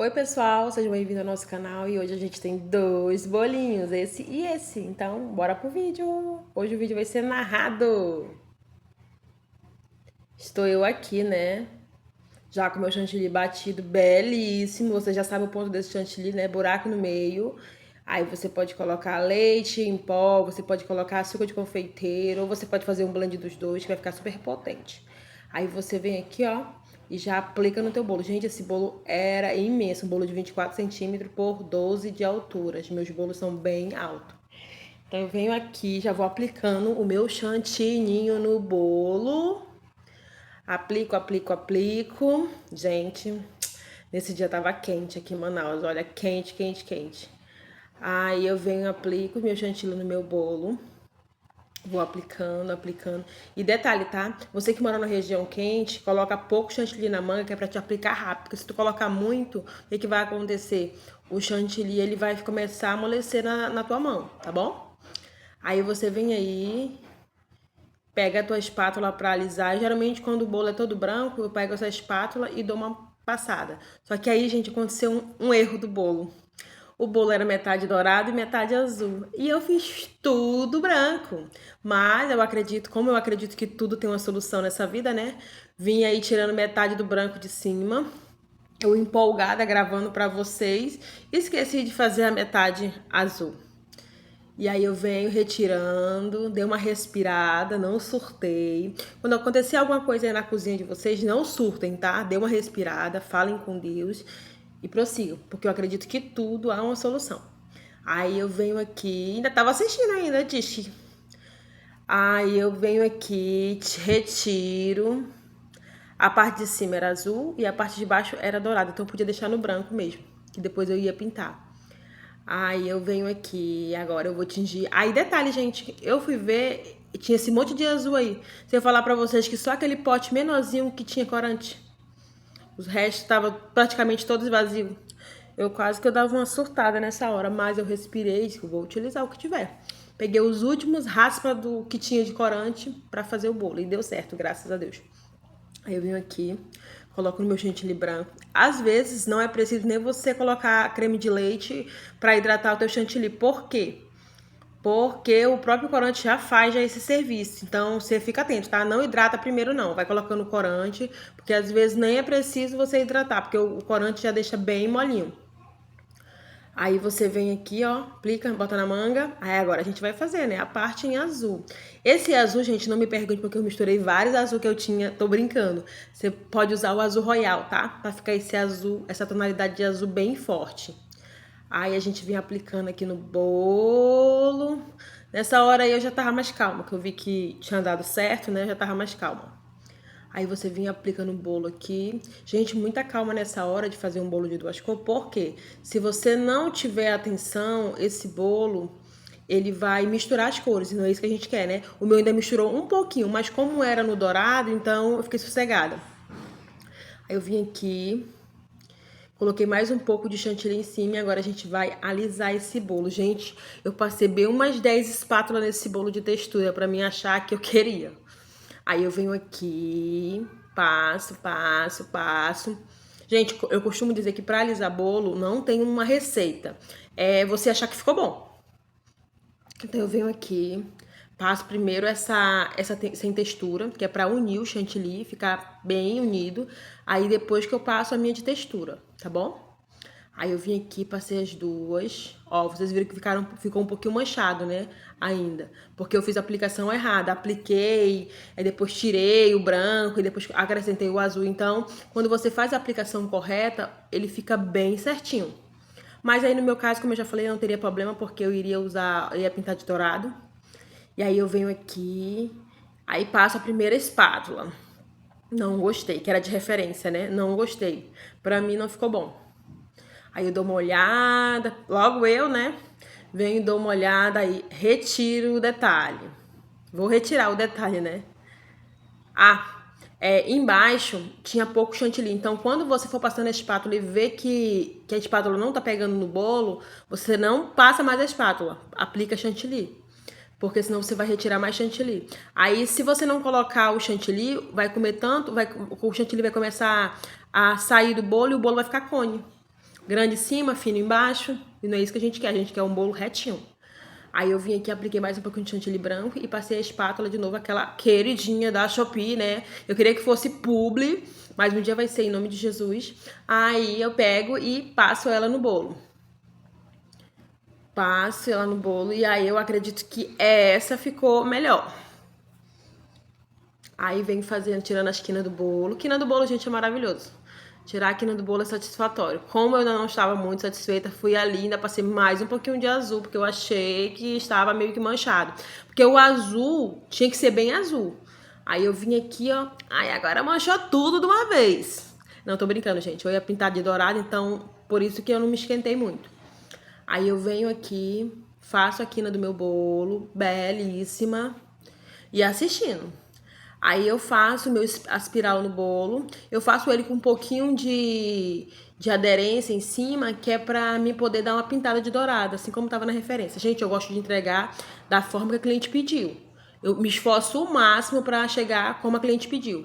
Oi pessoal, sejam bem-vindos ao nosso canal e hoje a gente tem dois bolinhos, esse e esse, então bora pro vídeo. Hoje o vídeo vai ser narrado. Estou eu aqui, né, já com meu chantilly batido, belíssimo, você já sabe o ponto desse chantilly, né, buraco no meio. Aí você pode colocar leite em pó, você pode colocar açúcar de confeiteiro, ou você pode fazer um blend dos dois que vai ficar super potente. Aí você vem aqui, ó, e já aplica no teu bolo. Gente, esse bolo era imenso, um bolo de 24 centímetros por 12 de altura. Meus bolos são bem altos. Então eu venho aqui, já vou aplicando o meu chantininho no bolo. Aplico, aplico, aplico. Gente, nesse dia tava quente aqui em Manaus, olha, quente, quente, quente. Aí eu venho, aplico meu chantilly no meu bolo. Vou aplicando, aplicando. E detalhe, tá? Você que mora na região quente, coloca pouco chantilly na manga, que é pra te aplicar rápido. Porque se tu colocar muito, o que vai acontecer? O chantilly, ele vai começar a amolecer na tua mão, tá bom? Aí você vem aí, pega a tua espátula pra alisar. Geralmente, quando o bolo é todo branco, eu pego essa espátula e dou uma passada. Só que aí, gente, aconteceu um erro do bolo. O bolo era metade dourado e metade azul. E eu fiz tudo branco. Mas eu acredito, como eu acredito que tudo tem uma solução nessa vida, né? Vim aí tirando metade do branco de cima. Eu empolgada gravando pra vocês. Esqueci de fazer a metade azul. E aí eu venho retirando, dei uma respirada, não surtei. Quando acontecer alguma coisa aí na cozinha de vocês, não surtem, tá? Dê uma respirada, falem com Deus e prossigam, porque eu acredito que tudo há uma solução. Aí eu venho aqui, ainda tava assistindo ainda, Tishi. Aí eu venho aqui, retiro. A parte de cima era azul e a parte de baixo era dourada, então eu podia deixar no branco mesmo, que depois eu ia pintar. Aí eu venho aqui, agora eu vou tingir. Aí detalhe, gente, eu fui ver, tinha esse monte de azul aí. Se eu falar pra vocês que só aquele pote menorzinho que tinha corante. Os restos estavam praticamente todos vazios. Eu quase que eu dava uma surtada nessa hora, mas eu respirei e disse, vou utilizar o que tiver. Peguei os últimos raspas do que tinha de corante pra fazer o bolo. E deu certo, graças a Deus. Aí eu venho aqui, coloco no meu chantilly branco. Às vezes não é preciso nem você colocar creme de leite para hidratar o teu chantilly. Por quê? Porque o próprio corante já faz esse serviço. Então você fica atento, tá? Não hidrata primeiro não, vai colocando o corante, porque às vezes nem é preciso você hidratar, porque o corante já deixa bem molinho. Aí você vem aqui, ó, aplica, bota na manga. Aí agora a gente vai fazer, né, a parte em azul. Esse azul, gente, não me pergunte porque eu misturei vários azul que eu tinha, tô brincando. Você pode usar o azul royal, tá? Pra ficar esse azul, essa tonalidade de azul bem forte. Aí a gente vem aplicando aqui no bolo. Nessa hora aí eu já tava mais calma, que eu vi que tinha dado certo, né, eu já tava mais calma. Aí você vinha aplicando o bolo aqui. Gente, muita calma nessa hora de fazer um bolo de duas cores, porque se você não tiver atenção, esse bolo, ele vai misturar as cores, e não é isso que a gente quer, né? O meu ainda misturou um pouquinho, mas como era no dourado, então eu fiquei sossegada. Aí eu vim aqui, coloquei mais um pouco de chantilly em cima e agora a gente vai alisar esse bolo. Gente, eu passei bem umas 10 espátulas nesse bolo de textura pra mim achar que eu queria. Aí eu venho aqui, passo, passo, passo. Gente, eu costumo dizer que para alisar bolo não tem uma receita. É você achar que ficou bom. Então eu venho aqui, passo primeiro essa sem textura, que é para unir o chantilly, ficar bem unido. Aí depois que eu passo a minha de textura, tá bom? Aí eu vim aqui, passei as duas. Ó, vocês viram que ficou um pouquinho manchado, né? Ainda. Porque eu fiz a aplicação errada. Apliquei, aí depois tirei o branco e depois acrescentei o azul. Então, quando você faz a aplicação correta, ele fica bem certinho. Mas aí no meu caso, como eu já falei, não teria problema porque eu ia pintar de dourado. E aí eu venho aqui, aí passo a primeira espátula. Não gostei, que era de referência, né? Não gostei. Pra mim não ficou bom. Aí eu dou uma olhada, logo eu, né? Venho e dou uma olhada aí, retiro o detalhe. Vou retirar o detalhe, né? Embaixo tinha pouco chantilly. Então, quando você for passando a espátula e ver que a espátula não tá pegando no bolo, você não passa mais a espátula. Aplica chantilly. Porque senão você vai retirar mais chantilly. Aí, se você não colocar o chantilly, vai comer tanto, o chantilly vai começar a sair do bolo e o bolo vai ficar cone. grande em cima, fino embaixo. E não é isso que a gente quer um bolo retinho. Aí eu vim aqui, apliquei mais um pouquinho de chantilly branco e passei a espátula de novo, aquela queridinha da Shopee, né? Eu queria que fosse publi, mas um dia vai ser em nome de Jesus. Aí eu pego e passo ela no bolo. Passo ela no bolo e aí eu acredito que essa ficou melhor. Aí venho fazendo, tirando a quina do bolo. Quina do bolo, gente, é maravilhoso. Tirar a quina do bolo é satisfatório. Como eu ainda não estava muito satisfeita, fui ali e ainda passei mais um pouquinho de azul, porque eu achei que estava meio que manchado. Porque o azul tinha que ser bem azul. Aí eu vim aqui, ó. Aí agora manchou tudo de uma vez. Não, tô brincando, gente. Eu ia pintar de dourado, então por isso que eu não me esquentei muito. Aí eu venho aqui, faço a quina do meu bolo, belíssima, e assistindo. Aí eu faço meu espiral no bolo, eu faço ele com um pouquinho de aderência em cima, que é pra mim poder dar uma pintada de dourado, assim como tava na referência. Gente, eu gosto de entregar da forma que a cliente pediu. Eu me esforço o máximo pra chegar como a cliente pediu.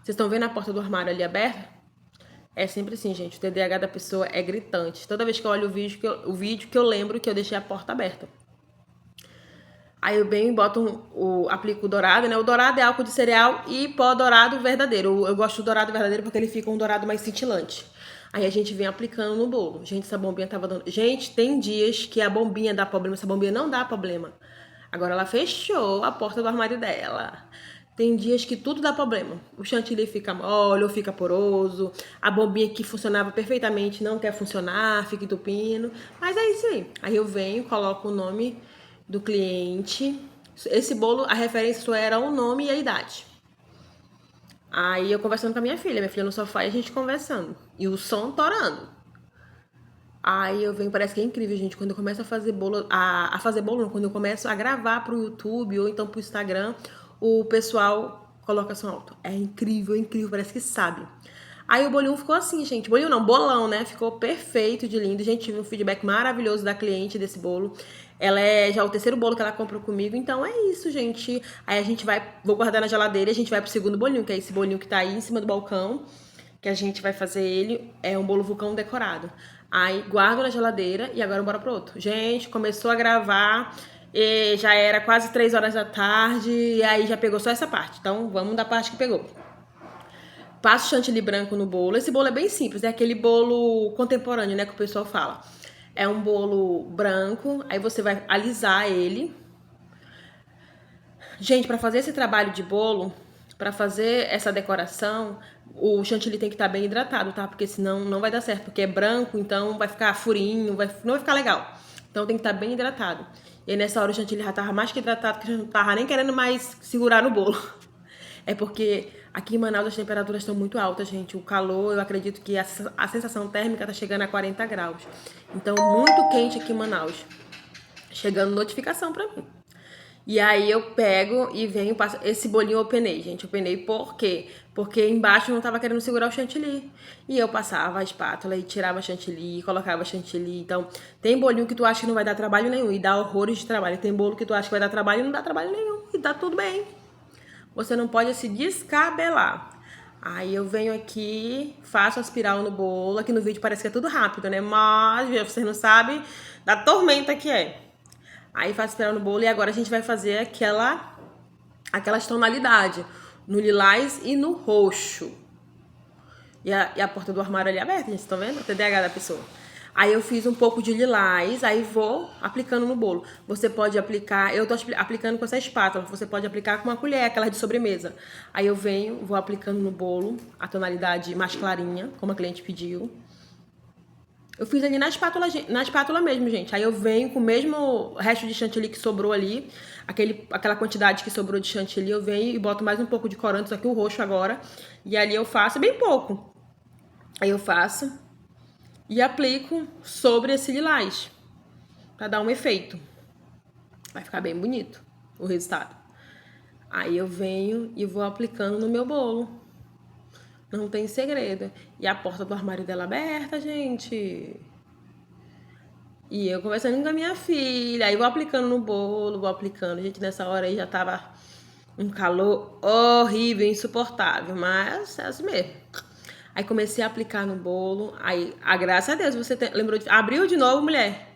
Vocês estão vendo a porta do armário ali aberta? É sempre assim, gente, o TDAH da pessoa é gritante. Toda vez que eu olho o vídeo que eu lembro que eu deixei a porta aberta. Aí eu venho e boto aplico o dourado, né? O dourado é álcool de cereal e pó dourado verdadeiro. Eu gosto do dourado verdadeiro porque ele fica um dourado mais cintilante. Aí a gente vem aplicando no bolo. Gente, essa bombinha tava dando... Gente, tem dias que a bombinha dá problema. Essa bombinha não dá problema. Agora ela fechou a porta do armário dela. Tem dias que tudo dá problema. O chantilly fica mole ou fica poroso. A bombinha que funcionava perfeitamente não quer funcionar, fica entupindo. Mas é isso aí. Aí eu venho, coloco o nome do cliente. Esse bolo, a referência só era o nome e a idade. Aí eu conversando com a minha filha no sofá e a gente conversando. E o som torando. Aí eu venho, parece que é incrível, gente, quando eu começo a fazer bolo, quando eu começo a gravar pro YouTube ou então pro Instagram, o pessoal coloca som alto. É incrível, parece que sabe. Aí o bolinho ficou assim, gente. Bolinho não, bolão, né? Ficou perfeito de lindo. Gente, tive um feedback maravilhoso da cliente desse bolo. Ela é já o terceiro bolo que ela comprou comigo. Então é isso, gente. Aí a gente vou guardar na geladeira e a gente vai pro segundo bolinho, que é esse bolinho que tá aí em cima do balcão, que a gente vai fazer ele. É um bolo vulcão decorado. Aí guardo na geladeira e agora bora pro outro. Gente, começou a gravar. E já era quase 3 horas da tarde. E aí já pegou só essa parte. Então vamos da parte que pegou. Passo chantilly branco no bolo. Esse bolo é bem simples, é aquele bolo contemporâneo, né, que o pessoal fala. É um bolo branco, aí você vai alisar ele. Gente, para fazer esse trabalho de bolo, para fazer essa decoração, o chantilly tem que estar bem hidratado, tá? Porque senão não vai dar certo, porque é branco, então vai ficar furinho, não vai ficar legal. Então tem que estar bem hidratado. E aí nessa hora o chantilly já tava mais que hidratado, que já não tava nem querendo mais segurar no bolo. É porque aqui em Manaus as temperaturas estão muito altas, gente. O calor, eu acredito que a sensação térmica tá chegando a 40 graus. Então, muito quente aqui em Manaus. Chegando notificação pra mim. E aí eu pego e venho, passo... Esse bolinho eu penei, gente. Eu penei por quê? Porque embaixo eu não tava querendo segurar o chantilly. E eu passava a espátula e tirava chantilly, colocava chantilly. Então, tem bolinho que tu acha que não vai dar trabalho nenhum e dá horrores de trabalho. Tem bolo que tu acha que vai dar trabalho e não dá trabalho nenhum. E tá tudo bem. Você não pode se descabelar. Aí eu venho aqui, faço a espiral no bolo. Aqui no vídeo parece que é tudo rápido, né? Mas vocês não sabem da tormenta que é. Aí faço a espiral no bolo e agora a gente vai fazer aquelas tonalidades. No lilás e no roxo. E a porta do armário ali aberta, gente. Vocês estão vendo? O TDAH da pessoa. Aí eu fiz um pouco de lilás, aí vou aplicando no bolo. Você pode aplicar, eu tô aplicando com essa espátula, você pode aplicar com uma colher, aquela de sobremesa. Aí eu venho, vou aplicando no bolo a tonalidade mais clarinha, como a cliente pediu. Eu fiz ali na espátula mesmo, gente. Aí eu venho com o mesmo resto de chantilly que sobrou ali, aquela quantidade que sobrou de chantilly, eu venho e boto mais um pouco de corante, só que o roxo agora. E ali eu faço bem pouco. Aí eu faço e aplico sobre esse lilás, pra dar um efeito. Vai ficar bem bonito o resultado. Aí eu venho e vou aplicando no meu bolo. Não tem segredo. E a porta do armário dela aberta, gente. E eu conversando com a minha filha. Aí vou aplicando no bolo, vou aplicando. Gente, nessa hora aí já tava um calor horrível, insuportável. Mas é assim mesmo. Aí comecei a aplicar no bolo. Aí, graças a Deus, você lembrou de... Abriu de novo, mulher?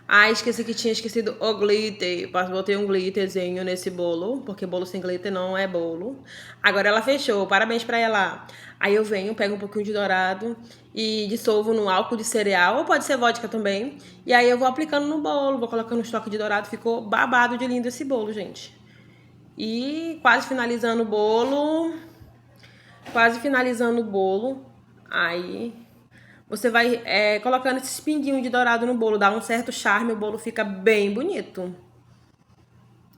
Ah, esqueci que tinha esquecido o glitter. Botei um glitterzinho nesse bolo, porque bolo sem glitter não é bolo. Agora ela fechou, parabéns pra ela. Aí eu venho, pego um pouquinho de dourado e dissolvo no álcool de cereal, ou pode ser vodka também. E aí eu vou aplicando no bolo, vou colocando um estoque de dourado. Ficou babado de lindo esse bolo, gente. E quase finalizando o bolo. Quase finalizando o bolo. Aí você vai colocando esses pinguinhos de dourado no bolo, dá um certo charme, o bolo fica bem bonito.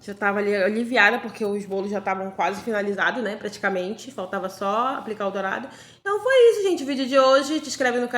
Já tava ali aliviada porque os bolos já estavam quase finalizados, né? Praticamente. Faltava só aplicar o dourado. Então foi isso, gente. O vídeo de hoje. Te inscreve no canal.